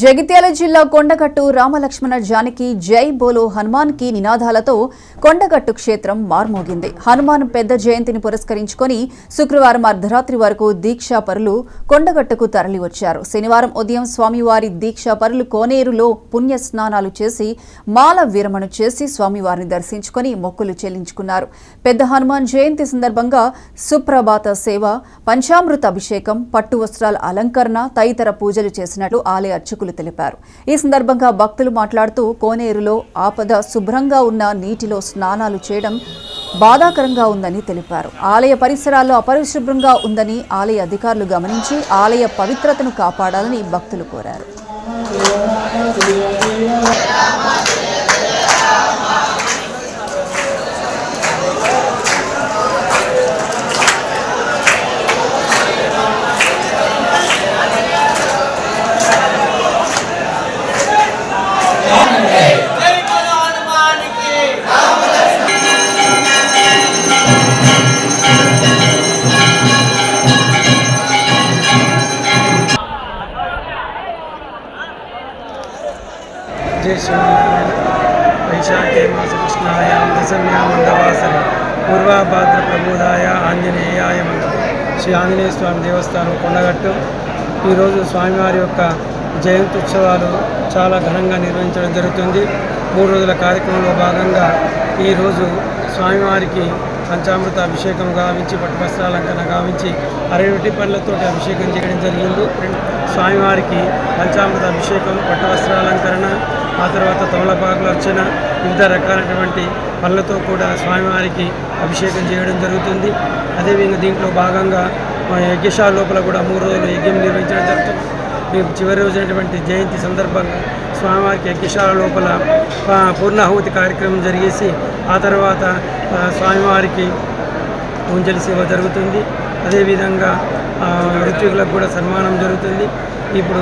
జగిత్యాల జిల్లా కొండగట్టు రామలక్ష్మణ జానకి జై బోలో హనుమాన్ కి నినాదాలతో కొండగట్టు క్షేత్రం మార్మోగింది. హనుమాన్ పెద్ద జయంతిని పురస్కరించుకొని శుక్రవారం అర్ధరాత్రి వరకు దీక్షాపరులు కొండగట్టుకు తరలివచ్చారు. శనివారం ఉదయం స్వామివారి దీక్షాపరులు కోనేరులో పుణ్య స్నానాలు చేసి మాల విరమణ చేసి స్వామివారిని దర్శించుకొని మొక్కులు చెల్లించుకున్నారు. పెద్ద హనుమాన్ జయంతి సందర్భంగా సుప్రభాత సేవ, పంచామృత అభిషేకం, పట్టు వస్త్రాల అలంకరణ తదితర పూజలు చేసినట్లు ఆలయ అర్చకులు తెలిపారు. ఈ సందర్భంగా భక్తులు మాట్లాడుతూ కోనేరులో ఆపద శుభ్రంగా ఉన్న నీటిలో స్నానాలు చేయడం బాధాకరంగా ఉందని తెలిపారు. ఆలయ పరిసరాల్లో అపరిశుభ్రంగా ఉందని ఆలయ అధికారులు గమనించి ఆలయ పవిత్రతను కాపాడాలని భక్తులు కోరారు. जय श्रीनारायण। वैशाखे मास कृष्णायां दशम्यां मंदवासरे पूर्वाभाद्र प्रबोधाय आंजनेयाय मंगलम। శ్రీ ఆంజనేయ స్వామి దేవస్థానం కొండగట్టు ఈరోజు స్వామివారి యొక్క జయంతి ఉత్సవాలు చాలా ఘనంగా నిర్వహించడం జరుగుతుంది. 3 రోజుల కార్యక్రమంలో భాగంగా ఈరోజు స్వామివారికి పంచామృత అభిషేకం గావించి పట్టువస్త్రాలంకరణ గావించి 60 పండ్లతో అభిషేకం చేయడం జరిగింది. స్వామివారికి పంచామృత అభిషేకం, పట్టువస్త్రాలంకరణ, ఆ తర్వాత తమలపాకుల అర్చన, వివిధ రకాలైనటువంటి పళ్ళతో కూడా స్వామివారికి అభిషేకం చేయడం జరుగుతుంది. అదేవిధంగా దీంట్లో భాగంగా యజ్ఞశాల లోపల కూడా 3 రోజులు యజ్ఞం నిర్వహించడం జరుగుతుంది. చివరి రోజైనటువంటి జయంతి సందర్భంగా స్వామివారికి యజ్ఞశాల లోపల పూర్ణాహుతి కార్యక్రమం జరిగేసి ఆ తర్వాత స్వామివారికి పూంజలి సేవ జరుగుతుంది. అదేవిధంగా ఋత్వికులకు కూడా సన్మానం జరుగుతుంది. ఇప్పుడు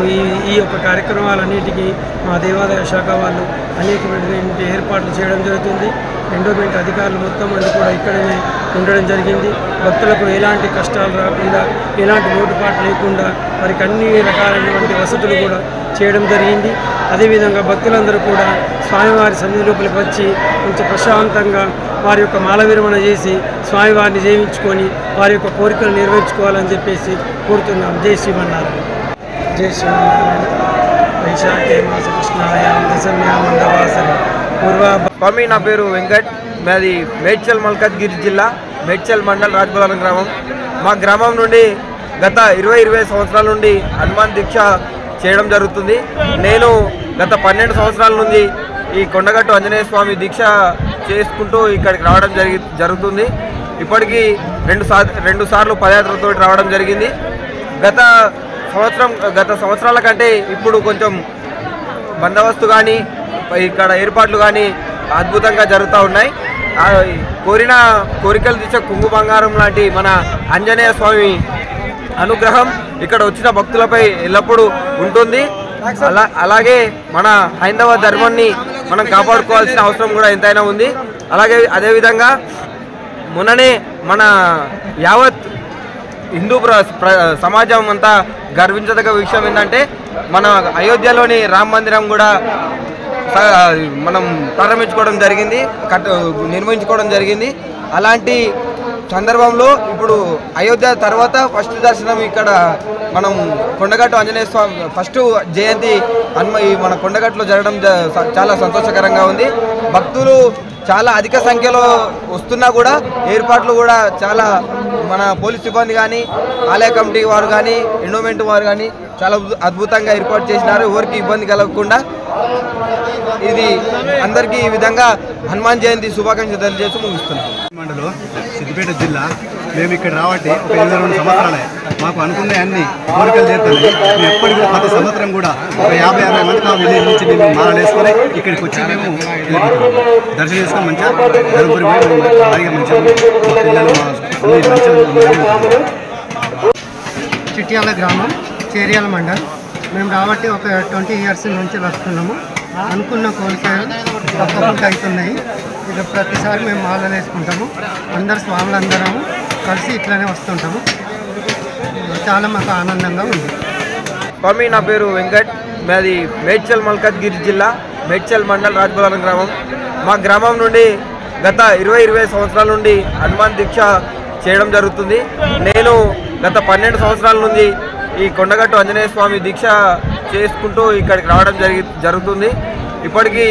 ఈ యొక్క కార్యక్రమాలన్నిటికీ మా దేవాదాయ శాఖ వాళ్ళు అనేకమైనటువంటి ఏర్పాట్లు చేయడం జరుగుతుంది. ఎండోమెంట్ అధికారులు మొత్తం మంది కూడా ఇక్కడనే ఉండడం జరిగింది. భక్తులకు ఎలాంటి కష్టాలు రాకుండా, ఎలాంటి లోటుపాటు లేకుండా వారికి అన్ని రకాలైనటువంటి వసతులు కూడా చేయడం జరిగింది. అదేవిధంగా భక్తులందరూ కూడా స్వామివారి సన్నిధి లోపలికి వచ్చి కొంచెం ప్రశాంతంగా వారి యొక్క మాల విరమణ చేసి స్వామివారిని జయించుకొని వారి యొక్క కోరికలు నెరవేర్చుకోవాలని చెప్పేసి కోరుతున్నాం. జై శ్రీమన్నారాయణ. జై శ్రీమన్నారాయణ. వైశాఖే మాస కృష్ణాయాం దశమ్యాం మందవాసరే స్వామి. నా పేరు వెంకట్. మాది మేడ్చల్ మల్కాజ్గిరి జిల్లా, మేడ్చల్ మండల్, రాజబోలారం గ్రామం. మా గ్రామం నుండి గత 20 సంవత్సరాల నుండి హనుమాన్ దీక్ష చేయడం జరుగుతుంది. నేను గత 12 సంవత్సరాల నుండి ఈ కొండగట్టు ఆంజనేయ స్వామి దీక్ష చేసుకుంటూ ఇక్కడికి రావడం జరుగుతుంది. ఇప్పటికీ 2 సార్లు పదయాత్రతో రావడం జరిగింది. గత సంవత్సరాల కంటే ఇప్పుడు కొంచెం బందోబస్తు కానీ ఇక్కడ ఏర్పాట్లు కానీ అద్భుతంగా జరుగుతూ ఉన్నాయి. కోరిన కోరికలు తీర్చే కుంగు బంగారం లాంటి మన ఆంజనేయ స్వామి అనుగ్రహం ఇక్కడ వచ్చిన భక్తులపై ఎల్లప్పుడూ ఉంటుంది. అలాగే మన హైందవ ధర్మాన్ని మనం కాపాడుకోవాల్సిన అవసరం కూడా ఎంతైనా ఉంది. అదేవిధంగా మొన్ననే మన యావత్ హిందూ సమాజం అంతా గర్వించదగ్గ విషయం ఏంటంటే మన అయోధ్యలోని రామ మందిరం కూడా మనం ప్రారంభించుకోవడం జరిగింది, నిర్మించుకోవడం జరిగింది. అలాంటి సందర్భంలో ఇప్పుడు అయోధ్య తర్వాత ఫస్ట్ దర్శనం ఇక్కడ మనం కొండగట్టు ఆంజనేయ స్వామి ఫస్ట్ జయంతి మన కొండగట్టులో జరగడం చాలా సంతోషకరంగా ఉంది. భక్తులు చాలా అధిక సంఖ్యలో వస్తున్నా కూడా ఏర్పాట్లు కూడా చాలా మన పోలీస్ సిబ్బంది కానీ, ఆలయ కమిటీ వారు కానీ, ఎండోమెంట్ వారు కానీ చాలా అద్భుతంగా ఏర్పాటు చేసినారు. ఎవరికి ఇబ్బంది కలగకుండా ఇది అందరికీ ఈ విధంగా హనుమాన్ జయంతి శుభాకాంక్షలు తెలియజేసి ముగిస్తున్నాం. మండలం సిద్దిపేట జిల్లా. మేము ఇక్కడ రావట్టి ఒక 22 సంవత్సరాలే. మాకు అనుకున్న అన్ని కోరికలు చేరుతున్నాయి. మేము ఎప్పటికీ ప్రతి సంవత్సరం కూడా ఒక 50-60 మంది మా విలేజ్ నుంచి మేము మాలలు వేసుకొని ఇక్కడికి వచ్చి మేము దర్శనం చేసుకొని మంచిగా ధర్మపురి హాయిగా మంచిగా పిల్లలు. చిట్యాల గ్రామం, చేర్యాల మండల్. మేము రాబట్టి ఒక 20 ఇయర్స్ నుంచి వస్తున్నాము. అనుకున్న కోరికలు తప్పకుండా అవుతున్నాయి. ఇక ప్రతిసారి మేము మాలలు వేసుకుంటాము. అందరు స్వాములందరము కలిసి ఇట్లానే వస్తుంటాము. చాలా మాకు ఆనందంగా ఉంది. స్వామి. నా పేరు వెంకట్. మాది మేడ్చల్ మల్కాజ్గిరి జిల్లా మేడ్చల్ మండల్ రాజభవనం గ్రామం. మా గ్రామం నుండి గత 20 సంవత్సరాల నుండి హనుమాన్ దీక్ష చేయడం జరుగుతుంది. నేను గత 12 సంవత్సరాల నుండి ఈ కొండగట్టు ఆంజనేయ స్వామి దీక్ష చేసుకుంటూ ఇక్కడికి రావడం జరుగుతుంది. ఇప్పటికీ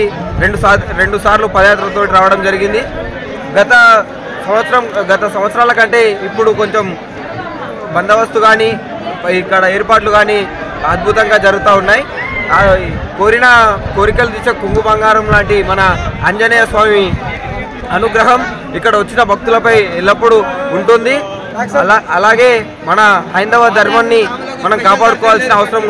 రెండు సార్లు పదయాత్రతో రావడం జరిగింది. గత సంవత్సరాల కంటే ఇప్పుడు కొంచెం బందోబస్తు కానీ ఇక్కడ ఏర్పాట్లు కానీ అద్భుతంగా జరుగుతూ ఉన్నాయి. కోరిన కోరికలు తీర్చే కుంగు బంగారం లాంటి మన ఆంజనేయ స్వామి అనుగ్రహం ఇక్కడ వచ్చిన భక్తులపై ఎల్లప్పుడూ ఉంటుంది. అలాగే మన హైందవ ధర్మాన్ని మనం కాపాడుకోవాల్సిన అవసరం